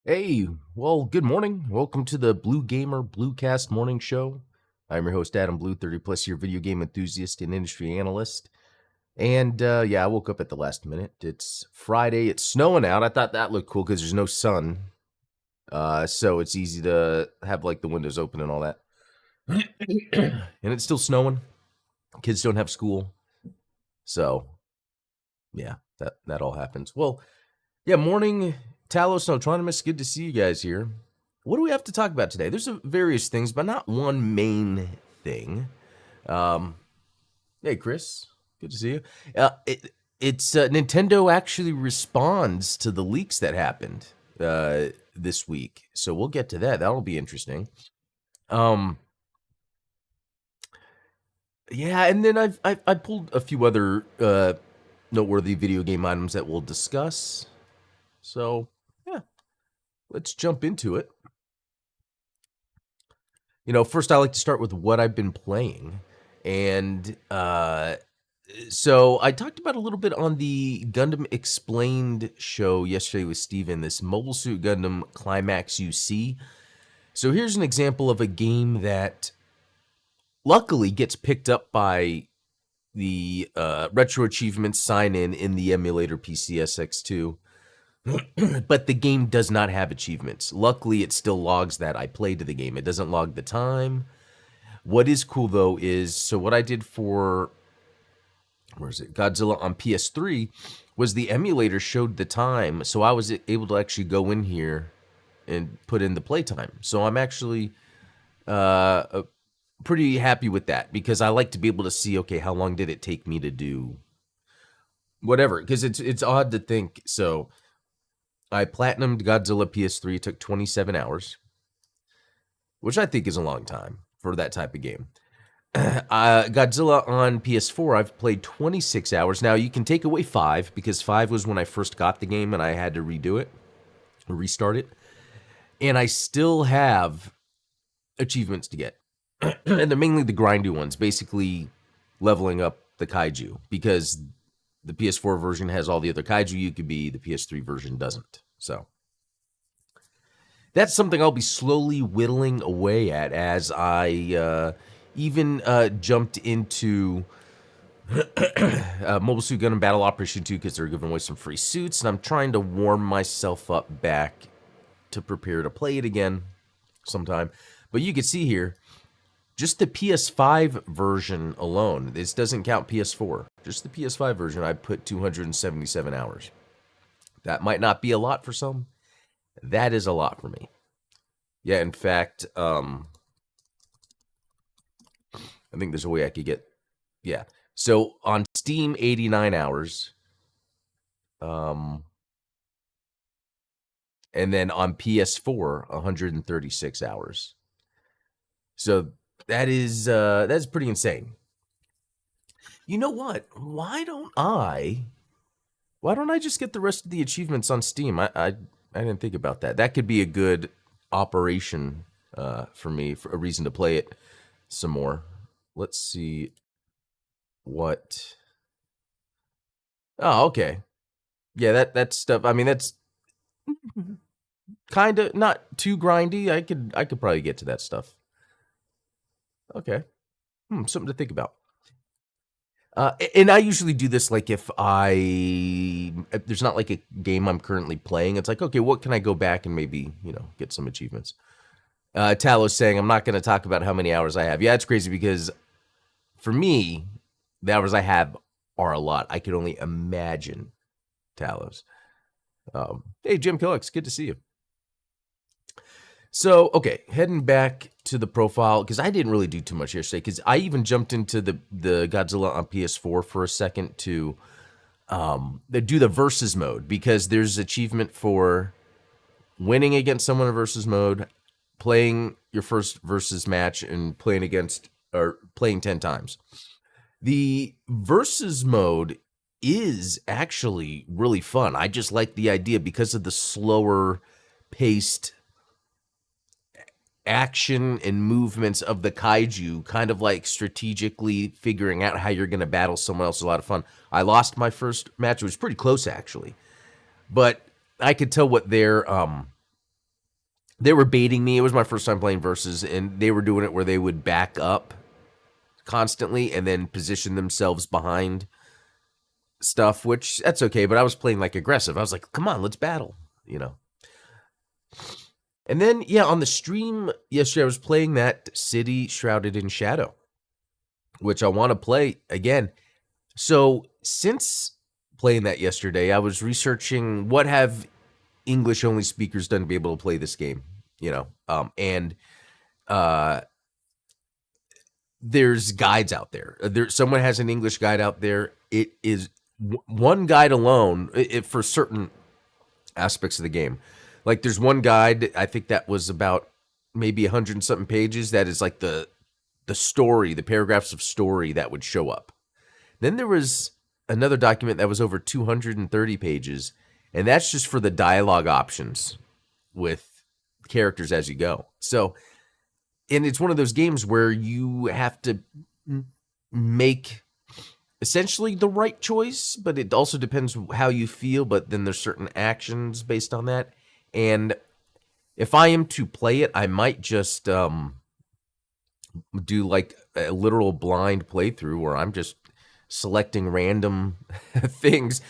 Hey, well, good morning. Welcome to the Blue Gamer Bluecast Morning Show. I'm your host, Adam Blue, 30 plus year video game enthusiast and industry analyst. And I woke up at the last minute. It's Friday. It's snowing out. I thought that looked cool because there's no sun. So it's easy to have like the windows open and all that. And it's still snowing. Kids don't have school. So yeah, that all happens. Well, yeah, morning, Talos and Autonomous. Good to see you guys here. What do we have to talk about today? There's various things, but not one main thing. Um, hey, Chris, good to see you. It's Nintendo actually responds to the leaks that happened this week, so we'll get to that. That'll be interesting. Yeah, and then I pulled a few other noteworthy video game items that we'll discuss. So yeah, let's jump into it. First I like to start with what I've been playing. And so I talked about a little bit on the Gundam Explained show yesterday with Steven, this Mobile Suit Gundam Climax UC. So here's an example of a game that luckily gets picked up by the Retro Achievements sign-in in the emulator PCSX2. But the game does not have achievements. Luckily, it still logs that I played the game. It doesn't log the time. What is cool, though, is, so what I did for, Godzilla on PS3, was the emulator showed the time, so I was able to actually go in here and put in the playtime. So I'm actually pretty happy with that, because I like to be able to see, okay, how long did it take me to do whatever, because it's odd to think, so I platinumed Godzilla PS3. It took 27 hours, which I think is a long time for that type of game. Godzilla on PS4, I've played 26 hours. Now, you can take away 5, because 5 was when I first got the game and I had to redo it, or restart it. And I still have achievements to get. And they're mainly the grindy ones, basically leveling up the kaiju, because the PS4 version has all the other kaiju you could be, the PS3 version doesn't. So that's something I'll be slowly whittling away at as I even jumped into Mobile Suit Gundam Battle Operation 2, because they're giving away some free suits, and I'm trying to warm myself up back to prepare to play it again sometime. But you can see here, just the PS5 version alone, this doesn't count PS4, just the PS5 version, I put 277 hours. That might not be a lot for some. That is a lot for me. Yeah, in fact, I think there's a way I could get, yeah. So on Steam, 89 hours. And then on PS4, 136 hours. So that's pretty insane. You know what? Why don't I just get the rest of the achievements on Steam? I didn't think about that. That could be a good operation for me, for a reason to play it some more. Let's see what. Oh, okay. Yeah, that stuff. I mean, that's kind of not too grindy. I could probably get to that stuff. Okay. Something to think about. And I usually do this, like, if there's not like a game I'm currently playing, it's like, okay, what can I go back and maybe, get some achievements. Talos saying, I'm not going to talk about how many hours I have. Yeah, it's crazy, because for me, the hours I have are a lot. I could only imagine, Talos. Hey, Jim Killix, good to see you. So, okay, heading back to the profile, because I didn't really do too much yesterday, because I even jumped into the Godzilla on PS4 for a second to do the versus mode, because there's achievement for winning against someone in versus mode, playing your first versus match, and playing 10 times. The versus mode is actually really fun. I just like the idea, because of the slower paced action and movements of the kaiju, kind of like strategically figuring out how you're going to battle someone else. Is a lot of fun. I lost my first match. It was pretty close, actually, but I could tell what their They were baiting me. It was my first time playing Versus, and they were doing it where they would back up constantly and then position themselves behind stuff, which that's okay. But I was playing like aggressive. I was like, come on, let's battle, you know. And then, yeah, on the stream yesterday, I was playing that City Shrouded in Shadow, which I want to play again. So since playing that yesterday, I was researching what have English only speakers done to be able to play this game, you know, and there's guides out there. Someone has an English guide out there. It is one guide alone for certain aspects of the game. Like there's one guide, I think that was about maybe 100 and something pages. That is like the story, the paragraphs of story that would show up. Then there was another document that was over 230 pages, and that's just for the dialogue options with characters as you go. So, and it's one of those games where you have to make essentially the right choice, but it also depends how you feel, but then there's certain actions based on that. And if I am to play it, I might just do like a literal blind playthrough where I'm just selecting random things.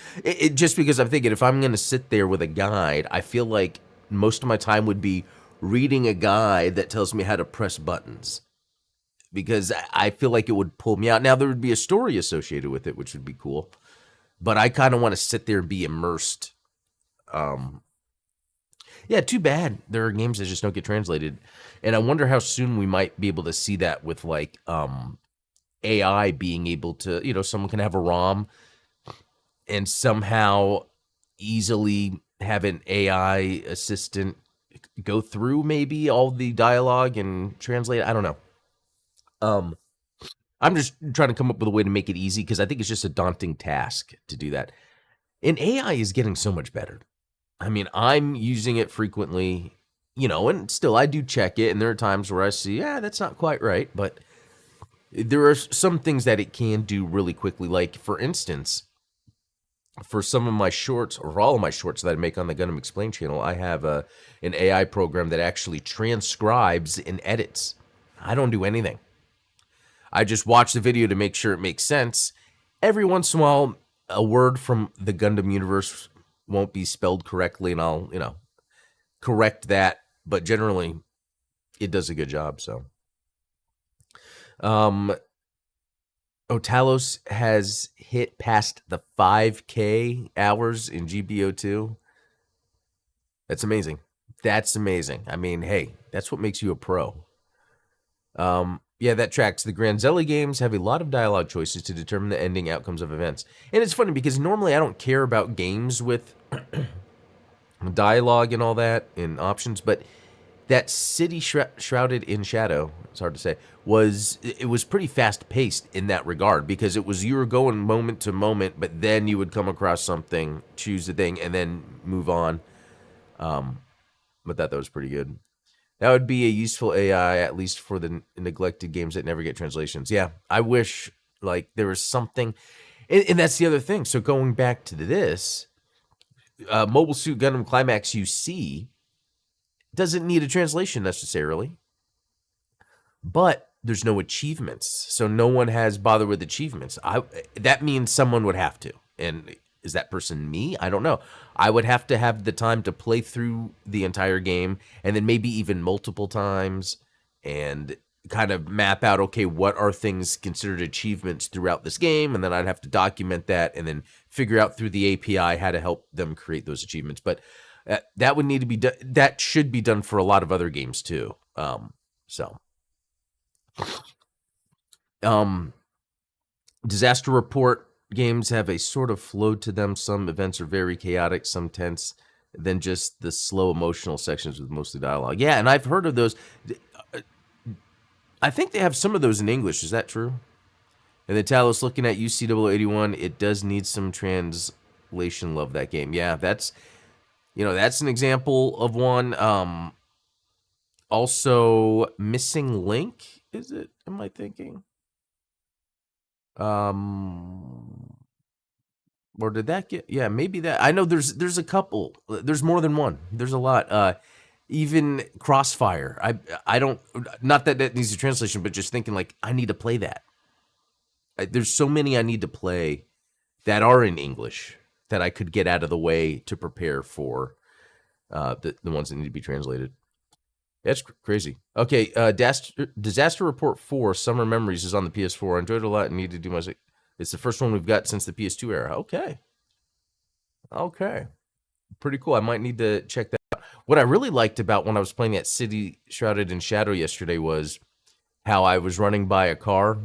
Just because I'm thinking if I'm going to sit there with a guide, I feel like most of my time would be reading a guide that tells me how to press buttons, because I feel like it would pull me out. Now, there would be a story associated with it, which would be cool, but I kind of want to sit there and be immersed. Yeah, too bad there are games that just don't get translated. And I wonder how soon we might be able to see that with like AI being able to, you know, someone can have a ROM and somehow easily have an AI assistant go through maybe all the dialogue and translate it. I don't know. I'm just trying to come up with a way to make it easy because I think it's just a daunting task to do that. And AI is getting so much better. I mean, I'm using it frequently, you know, and still I do check it. And there are times where I see, yeah, that's not quite right. But there are some things that it can do really quickly. Like, for instance, for some of my shorts, or all of my shorts that I make on the Gundam Explain channel, I have an AI program that actually transcribes and edits. I don't do anything. I just watch the video to make sure it makes sense. Every once in a while, a word from the Gundam universe won't be spelled correctly, and I'll, you know, correct that. But generally, it does a good job. So, Otalos has hit past the 5K hours in GBO2. That's amazing. That's amazing. I mean, hey, that's what makes you a pro. Yeah, that tracks. The Granzelli games have a lot of dialogue choices to determine the ending outcomes of events. And it's funny because normally I don't care about games with dialogue and all that and options, but that City Shrouded in Shadow, it's hard to say, was pretty fast paced in that regard, because it was, you were going moment to moment, but then you would come across something, choose the thing, and then move on. But that was pretty good. That would be a useful AI, at least for the neglected games that never get translations. Yeah, I wish like there was something, and that's the other thing. So going back to this, Mobile Suit Gundam Climax UC doesn't need a translation necessarily, but there's no achievements, so no one has bothered with achievements. That means someone would have to, and is that person me? I don't know. I would have to have the time to play through the entire game, and then maybe even multiple times, and kind of map out, okay, what are things considered achievements throughout this game, and then I'd have to document that, and then figure out through the API how to help them create those achievements. But that would need to be done. That should be done for a lot of other games too. Disaster report games have a sort of flow to them. Some events are very chaotic, some tense, than just the slow emotional sections with mostly dialogue. Yeah, and I've heard of those. I think they have some of those in English. Is that true? And the Talos looking at UC0081, it does need some translation. Love that game. Yeah, that's an example of one. Also, Missing Link, is it? Am I thinking? Or did that get? Yeah, maybe that. I know there's a couple. There's more than one. There's a lot. Even Crossfire. I don't, not that that needs a translation, but just thinking like I need to play that. There's so many I need to play that are in English that I could get out of the way to prepare for the ones that need to be translated. That's crazy. Okay, Disaster Report 4, Summer Memories is on the PS4. I enjoyed it a lot and need to do my... It's the first one we've got since the PS2 era. Okay. Okay. Pretty cool. I might need to check that out. What I really liked about when I was playing that City Shrouded in Shadow yesterday was how I was running by a car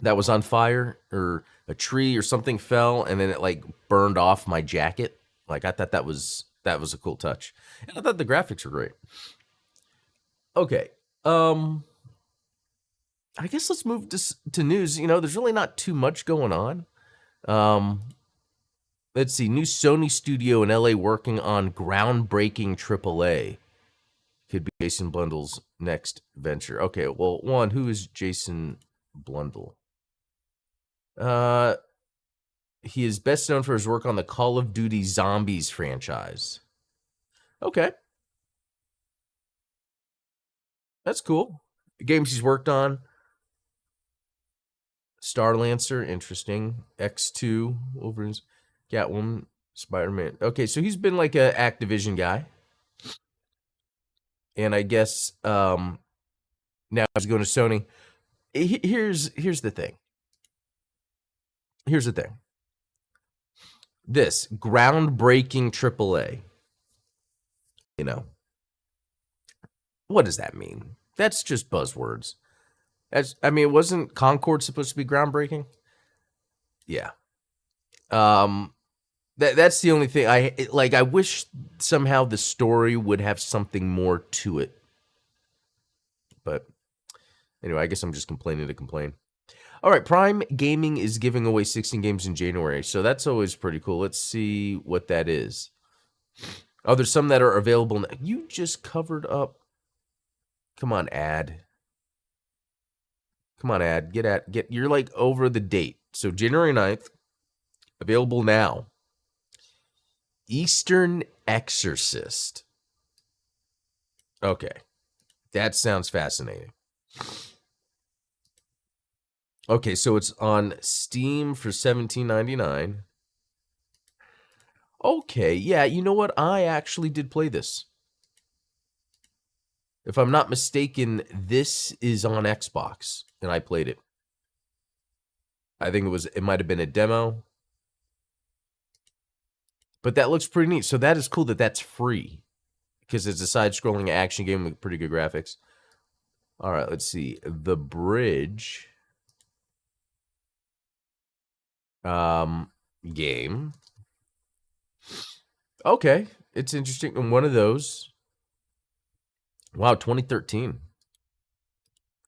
that was on fire, or a tree or something fell, and then it like burned off my jacket. Like I thought that was a cool touch. And I thought the graphics were great. Okay. I guess let's move to news. You know, there's really not too much going on. Let's see. New Sony studio in LA working on groundbreaking AAA. Could be Jason Blundell's next venture. Okay, well, one, who is Jason Blundell? He is best known for his work on the Call of Duty Zombies franchise. Okay. That's cool. The games he's worked on: Starlancer, interesting. X2, Wolverine's, Catwoman, Spider-Man. Okay, so he's been like a Activision guy. And I guess now he's going to Sony. Here's the thing. Here's the thing. This groundbreaking AAA. You know, what does that mean? That's just buzzwords. Wasn't Concord supposed to be groundbreaking? Yeah. That's the only thing I wish somehow the story would have something more to it. But anyway, I guess I'm just complaining to complain. All right, Prime Gaming is giving away 16 games in January, so that's always pretty cool. Let's see what that is. Oh, there's some that are available now. You just covered up. Come on, ad. Come on, ad. You're like over the date. So January 9th, available now. Eastern Exorcist. Okay. That sounds fascinating. Okay, so it's on Steam for $17.99. Okay, yeah, you know what? I actually did play this. If I'm not mistaken, this is on Xbox, and I played it. I think it might have been a demo. But that looks pretty neat. So that is cool that that's free, because it's a side-scrolling action game with pretty good graphics. All right, let's see. The Bridge game. Okay, it's interesting. And one of those. Wow, 2013.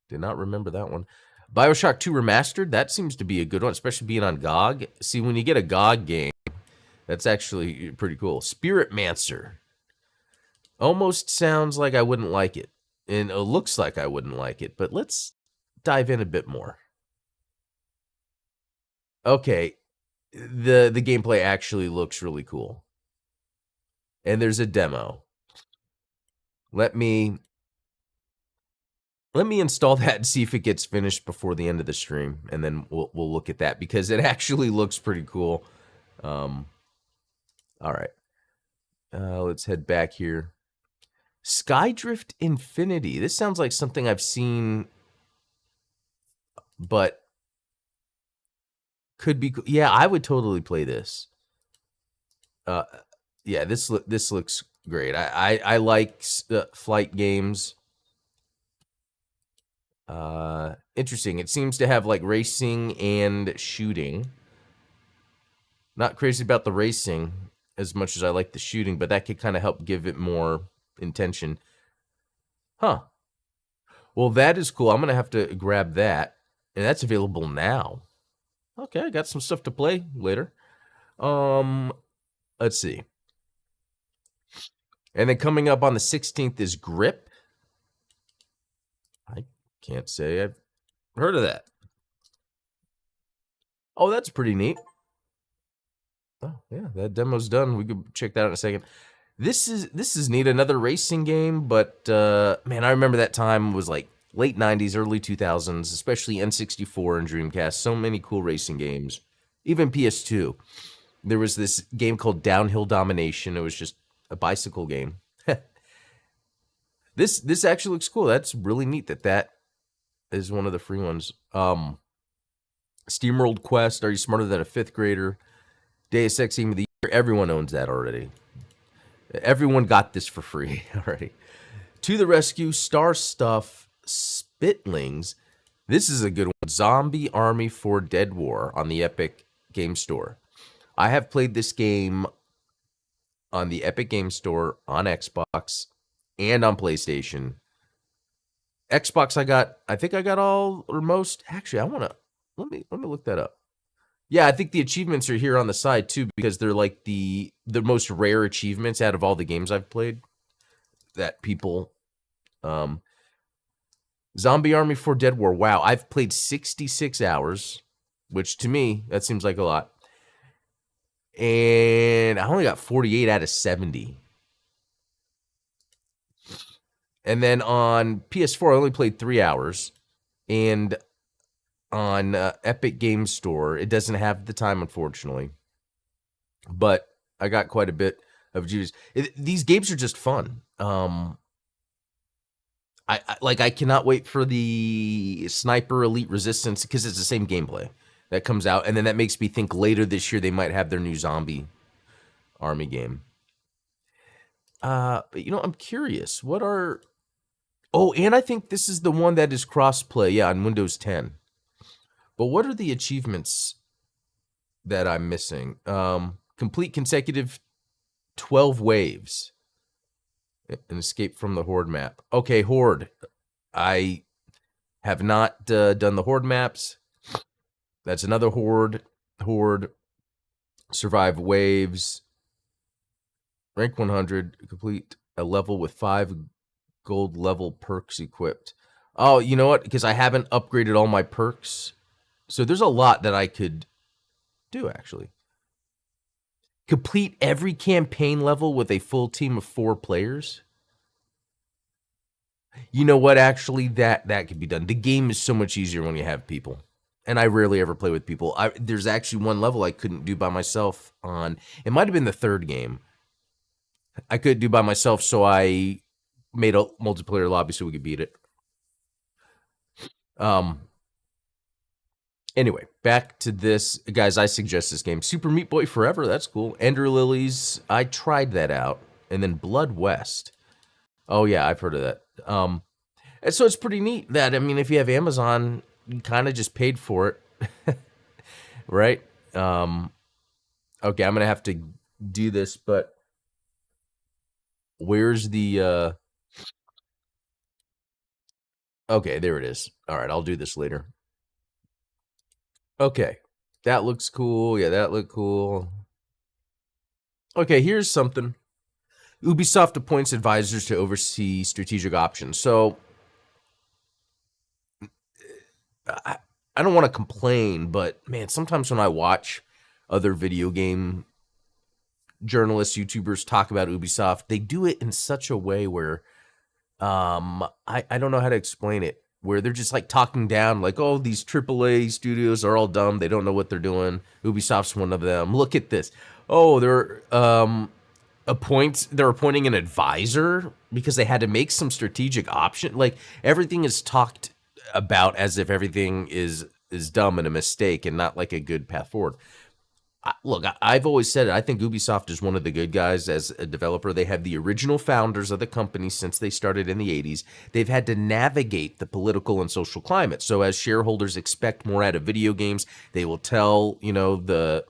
Did not remember that one. BioShock 2 Remastered. That seems to be a good one, especially being on GOG. See, when you get a GOG game, that's actually pretty cool. Spirit Mancer. Almost sounds like I wouldn't like it. And it looks like I wouldn't like it. But let's dive in a bit more. Okay. The gameplay actually looks really cool. And there's a demo. Let me install that and see if it gets finished before the end of the stream, and then we'll look at that, because it actually looks pretty cool. All right. Let's head back here. Skydrift Infinity. This sounds like something I've seen, but could be. Yeah, I would totally play this. Yeah, this looks great. I like flight games. Interesting. It seems to have like racing and shooting. Not crazy about the racing as much as I like the shooting, but that could kind of help give it more intention. Huh. Well, that is cool. I'm going to have to grab that. And that's available now. Okay, I got some stuff to play later. Let's see. And then coming up on the 16th is Grip. I can't say I've heard of that. Oh, that's pretty neat. Oh, yeah, that demo's done. We could check that out in a second. This is neat. Another racing game, but man, I remember that time was like late '90s, early 2000s, especially N64 and Dreamcast. So many cool racing games. Even PS2. There was this game called Downhill Domination. It was just a bicycle game. This actually looks cool. That's really neat that is one of the free ones. SteamWorld Quest. Are you smarter than a fifth grader? Deus Ex Game of the Year. Everyone owns that already. Everyone got this for free already. To the Rescue, Star Stuff, Spitlings. This is a good one. Zombie Army for Dead War on the Epic Game Store. I have played this game on the Epic Game Store on Xbox and on PlayStation. Xbox I think I got all or most. Actually, let me look that up. Yeah, I think the achievements are here on the side too because they're like the most rare achievements out of all the games I've played that people Zombie Army for Dead War. Wow, I've played 66 hours, which to me that seems like a lot. And I only got 48 out of 70. And then on PS4, I only played 3 hours. And on Epic Game Store, it doesn't have the time, unfortunately. But I got quite a bit of juice. These games are just fun. I cannot wait for the Sniper Elite Resistance because it's the same gameplay that comes out. And then that makes me think later this year they might have their new Zombie Army game. But I'm curious. What are... Oh, and I think this is the one that is crossplay, yeah, on Windows 10. But what are the achievements that I'm missing? Complete consecutive 12 waves. An escape from the Horde map. Okay, Horde. I have not done the Horde maps. That's another Horde. Horde. Survive waves. Rank 100. Complete a level with 5 gold level perks equipped. Oh, you know what? Because I haven't upgraded all my perks. So there's a lot that I could do, actually. Complete every campaign level with a full team of 4 players. You know what? Actually, that could be done. The game is so much easier when you have people. And I rarely ever play with people. There's actually one level I couldn't do by myself on. It might have been the third game. I could do by myself, so I made a multiplayer lobby so we could beat it. Anyway, back to this. Guys, I suggest this game. Super Meat Boy Forever, that's cool. Ender Lilies, I tried that out. And then Blood West. Oh, yeah, I've heard of that. And so it's pretty neat that, I mean, if you have Amazon, you kind of just paid for it. Right? Okay, I'm going to have to do this, but where's the... Okay, there it is. All right, I'll do this later. Okay, that looks cool. Yeah, that looked cool. Okay, here's something. Ubisoft appoints advisors to oversee strategic options. So, I don't want to complain, but man, sometimes when I watch other video game journalists, YouTubers talk about Ubisoft, they do it in such a way where I don't know how to explain it, where they're just like talking down like, oh, these AAA studios are all dumb. They don't know what they're doing. Ubisoft's one of them. Look at this. Oh, they're appointing an advisor because they had to make some strategic option. Like everything is talked about as if everything is dumb and a mistake and not like a good path forward. Look, I've always said it. I think Ubisoft is one of the good guys as a developer. They have the original founders of the company since they started in the 80s. They've had to navigate the political and social climate. So as shareholders expect more out of video games, they will tell, the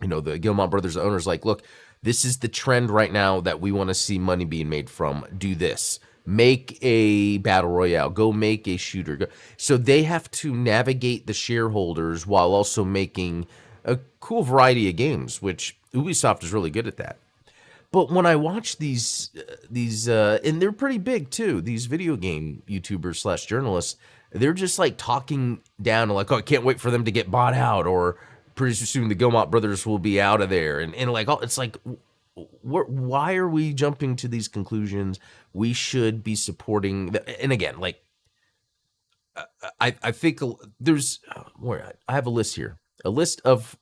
Gilmore brothers, the owners, like, look, this is the trend right now that we want to see money being made from. Do this. Make a battle royale. Go make a shooter. So they have to navigate the shareholders while also making a cool variety of games, which Ubisoft is really good at that. But when I watch these, and they're pretty big too, these video game YouTubers / journalists, they're just like talking down, like, oh, I can't wait for them to get bought out, or pretty soon the Gilmore brothers will be out of there, and like, oh, it's like, why are we jumping to these conclusions? We should be supporting and again, like I think there's where I have a list here, a list of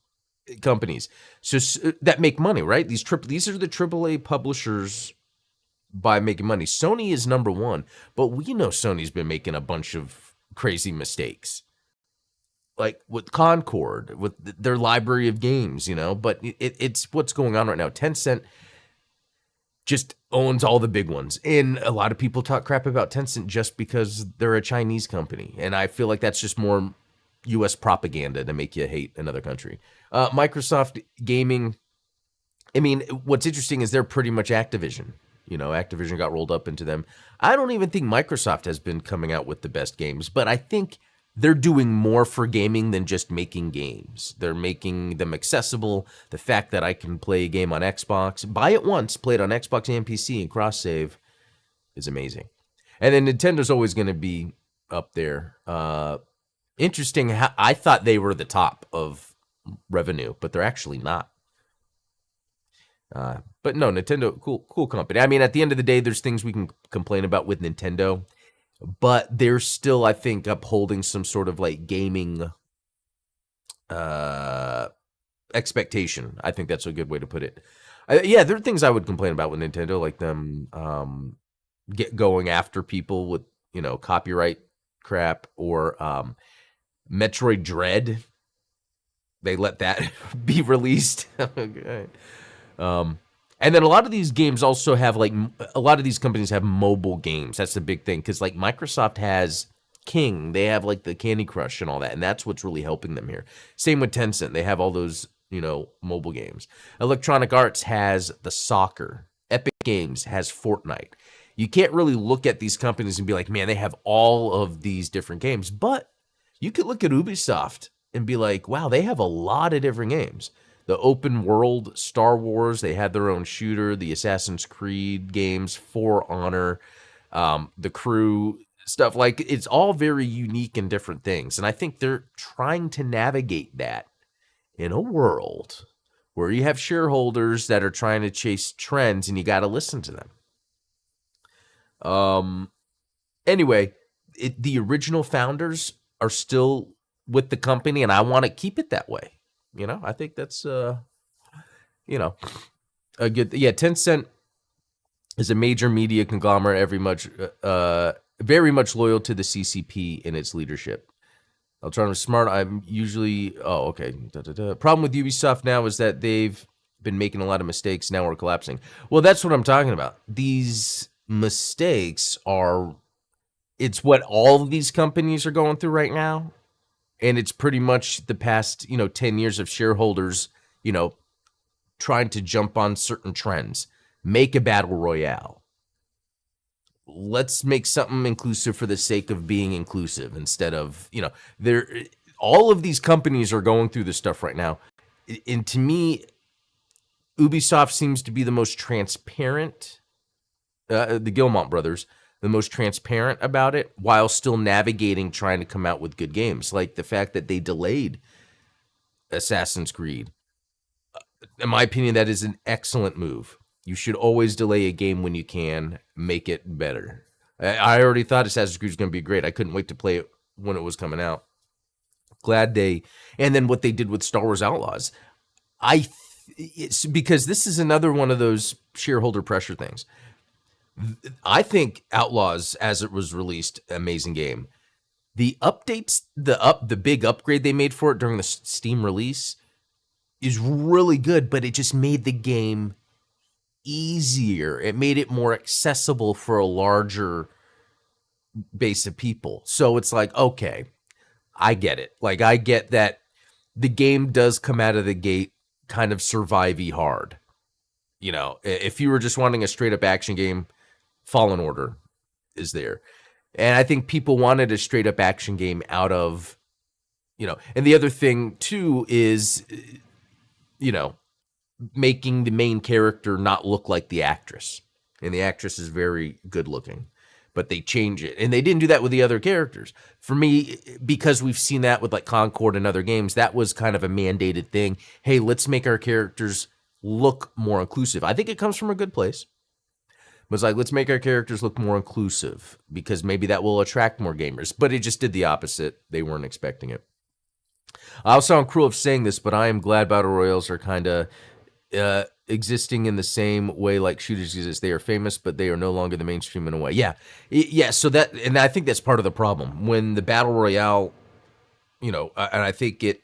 companies so that make money, right? These are the AAA publishers by making money. Sony is number one, but we know Sony's been making a bunch of crazy mistakes, like with Concord, with their library of games, but it's what's going on right now. Tencent just owns all the big ones. And a lot of people talk crap about Tencent just because they're a Chinese company. And I feel like that's just more US propaganda to make you hate another country. Microsoft Gaming, I mean, what's interesting is they're pretty much Activision. Activision got rolled up into them. I don't even think Microsoft has been coming out with the best games, but I think they're doing more for gaming than just making games. They're making them accessible. The fact that I can play a game on Xbox, buy it once, play it on Xbox and PC and cross-save is amazing. And then Nintendo's always going to be up there. Interesting. I thought they were the top of revenue, but they're actually not. But no, Nintendo, cool company. I mean, at the end of the day, there's things we can complain about with Nintendo, but they're still, I think, upholding some sort of like gaming expectation. I think that's a good way to put it. Yeah, there are things I would complain about with Nintendo, like them going after people with copyright crap, or Metroid Dread. They let that be released. Okay. And then a lot of these games also have a lot of these companies have mobile games. That's the big thing, because like Microsoft has King, they have like the Candy Crush and all that, and that's what's really helping them here. Same with Tencent, they have all those mobile games. Electronic Arts has the soccer. Epic Games has Fortnite. You can't really look at these companies and be like, man, they have all of these different games, but you could look at Ubisoft and be like, wow, they have a lot of different games. The open world Star Wars, they had their own shooter, the Assassin's Creed games, For Honor, the Crew, stuff like it's all very unique and different things. And I think they're trying to navigate that in a world where you have shareholders that are trying to chase trends and you got to listen to them. Anyway, the original founders are still with the company, and I want to keep it that way. I think that's, a good, Tencent is a major media conglomerate, very much loyal to the CCP and its leadership. Alternative Smart, I'm usually, Problem with Ubisoft now is that they've been making a lot of mistakes. Now we're collapsing. Well, that's what I'm talking about. These mistakes it's what all of these companies are going through right now. And it's pretty much the past, 10 years of shareholders, trying to jump on certain trends. Make a battle royale. Let's make something inclusive for the sake of being inclusive instead of, all of these companies are going through this stuff right now. And to me, Ubisoft seems to be the most transparent, the Guillemot brothers, the most transparent about it, while still navigating trying to come out with good games. Like the fact that they delayed Assassin's Creed. In my opinion, that is an excellent move. You should always delay a game when you can, make it better. I already thought Assassin's Creed was going to be great. I couldn't wait to play it when it was coming out. And then what they did with Star Wars Outlaws. It's because this is another one of those shareholder pressure things. I think Outlaws, as it was released, amazing game. The updates, the big upgrade they made for it during the Steam release is really good, but it just made the game easier. It made it more accessible for a larger base of people. So it's like, okay, I get it. Like, I get that the game does come out of the gate kind of survivey hard. If you were just wanting a straight up action game, Fallen Order is there. And I think people wanted a straight up action game out of, and the other thing too is, making the main character not look like the actress. And the actress is very good looking, but they change it. And they didn't do that with the other characters. For me, because we've seen that with like Concord and other games, that was kind of a mandated thing. Hey, let's make our characters look more inclusive. I think it comes from a good place. But it's like, let's make our characters look more inclusive because maybe that will attract more gamers. But it just did the opposite. They weren't expecting it. I'll sound cruel of saying this, but I am glad battle royales are kind of existing in the same way like shooters exist. They are famous, but they are no longer the mainstream in a way. Yeah. So that, and I think that's part of the problem when the battle royale, and I think it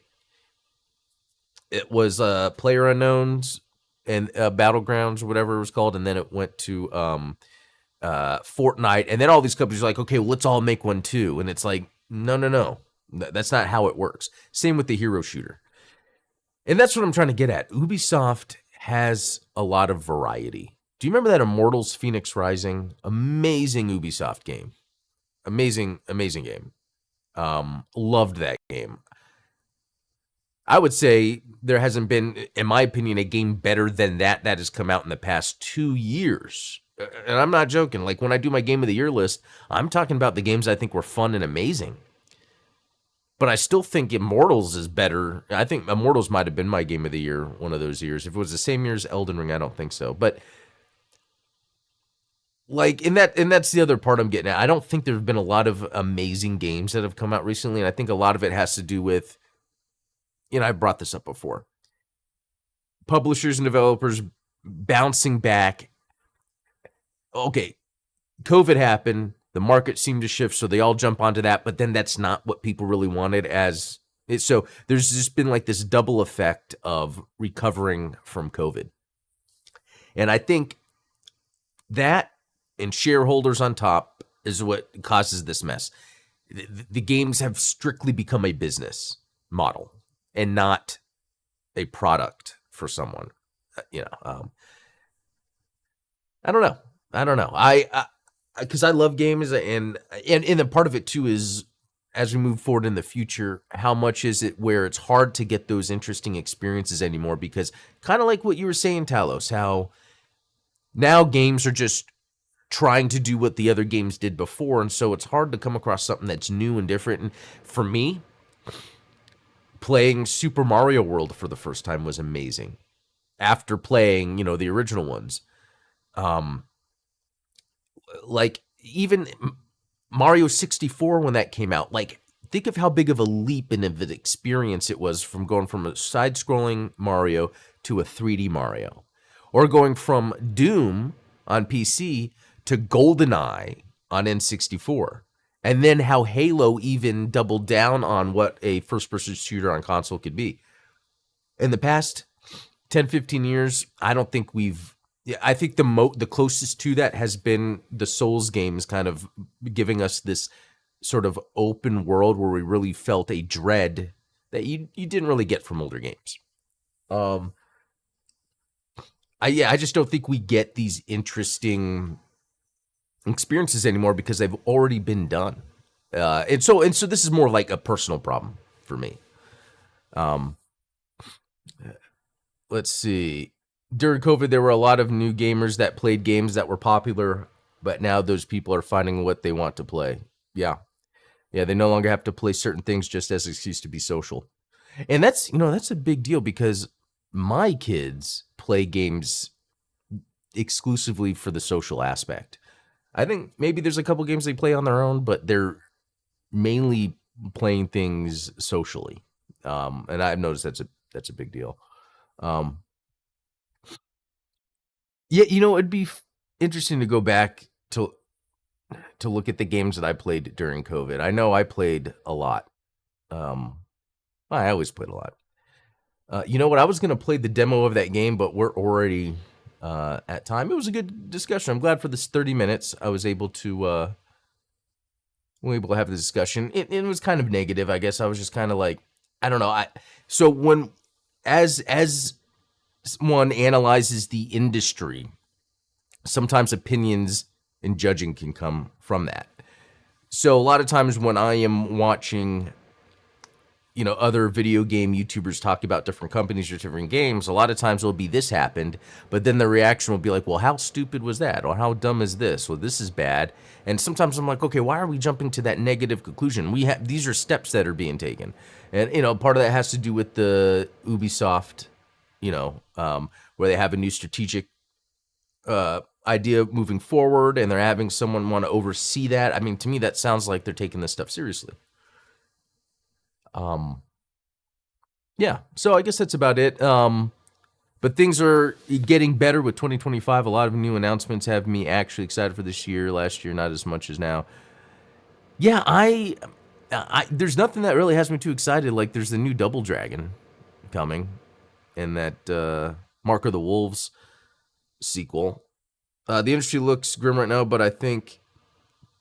was Player Unknowns and Battlegrounds or whatever it was called, and then it went to Fortnite, and then all these companies are like, okay, well, let's all make one too, and it's like, no, that's not how it works. Same with the hero shooter, and that's what I'm trying to get at. Ubisoft has a lot of variety. Do you remember that Immortals: Phoenix Rising? Amazing Ubisoft game, amazing game. Loved that game. I would say there hasn't been, in my opinion, a game better than that has come out in the past 2 years. And I'm not joking. Like when I do my game of the year list, I'm talking about the games I think were fun and amazing. But I still think Immortals is better. I think Immortals might have been my game of the year one of those years. If it was the same year as Elden Ring, I don't think so. But like and that's the other part I'm getting at. I don't think there have been a lot of amazing games that have come out recently. And I think a lot of it has to do with, I brought this up before. Publishers and developers bouncing back. Okay, COVID happened. The market seemed to shift, so they all jump onto that. But then that's not what people really wanted as it. So there's just been like this double effect of recovering from COVID. And I think that and shareholders on top is what causes this mess. The games have strictly become a business model and not a product for someone. I don't know. I because I love games and the part of it too is as we move forward in the future, how much is it where it's hard to get those interesting experiences anymore? Because kind of like what you were saying, Talos, how now games are just trying to do what the other games did before, and so it's hard to come across something that's new and different. And for me, playing Super Mario World for the first time was amazing. After playing, the original ones. Like even Mario 64 when that came out, like think of how big of a leap in of an experience it was from going from a side-scrolling Mario to a 3D Mario. Or going from Doom on PC to GoldenEye on N64. And then how Halo even doubled down on what a first-person shooter on console could be. In the past 10, 15 years, I don't think I think the closest to that has been the Souls games kind of giving us this sort of open world where we really felt a dread that you didn't really get from older games. I just don't think we get these interesting experiences anymore because they've already been done. And so this is more like a personal problem for me. Let's see. During COVID, there were a lot of new gamers that played games that were popular, but now those people are finding what they want to play. Yeah, they no longer have to play certain things just as an excuse to be social. And that's a big deal because my kids play games exclusively for the social aspect. I think maybe there's a couple games they play on their own, but they're mainly playing things socially. And I've noticed that's a big deal. Yeah, it'd be interesting to go back to look at the games that I played during COVID. I know I played a lot. I always played a lot. You know what? I was going to play the demo of that game, but we're already at time. It was a good discussion. I'm glad for this 30 minutes I was able to have the discussion. It was kind of negative, I guess. I was just kind of like, I don't know. So when as one analyzes the industry, sometimes opinions and judging can come from that. So a lot of times when I am watching, other video game YouTubers talk about different companies or different games, a lot of times it'll be this happened, but then the reaction will be like, well, how stupid was that? Or how dumb is this? Well, this is bad. And sometimes I'm like, okay, why are we jumping to that negative conclusion? These are steps that are being taken. And, part of that has to do with the Ubisoft where they have a new strategic idea moving forward, and they're having someone want to oversee that. I mean, to me, that sounds like they're taking this stuff seriously. Yeah, so I guess that's about it. But things are getting better with 2025. A lot of new announcements have me actually excited for this year. Last year, not as much as now. Yeah, I there's nothing that really has me too excited. Like, there's the new Double Dragon coming, and that Mark of the Wolves sequel. The industry looks grim right now, but I think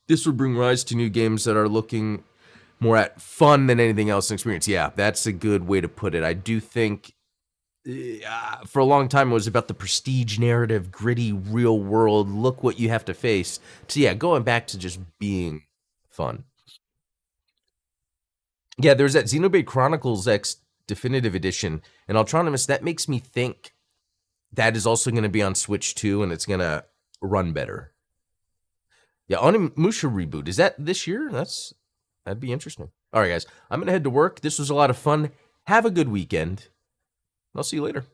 this will bring rise to new games that are looking more at fun than anything else in experience. Yeah, that's a good way to put it. I do think for a long time it was about the prestige narrative, gritty, real world, look what you have to face. So yeah, going back to just being fun. Yeah, there's that Xenoblade Chronicles X Definitive Edition, and Autonomous, that makes me think that is also going to be on Switch too, and it's going to run better. Yeah, Onimusha reboot, is that this year? That'd be interesting. All right, guys, I'm going to head to work. This was a lot of fun. Have a good weekend. I'll see you later.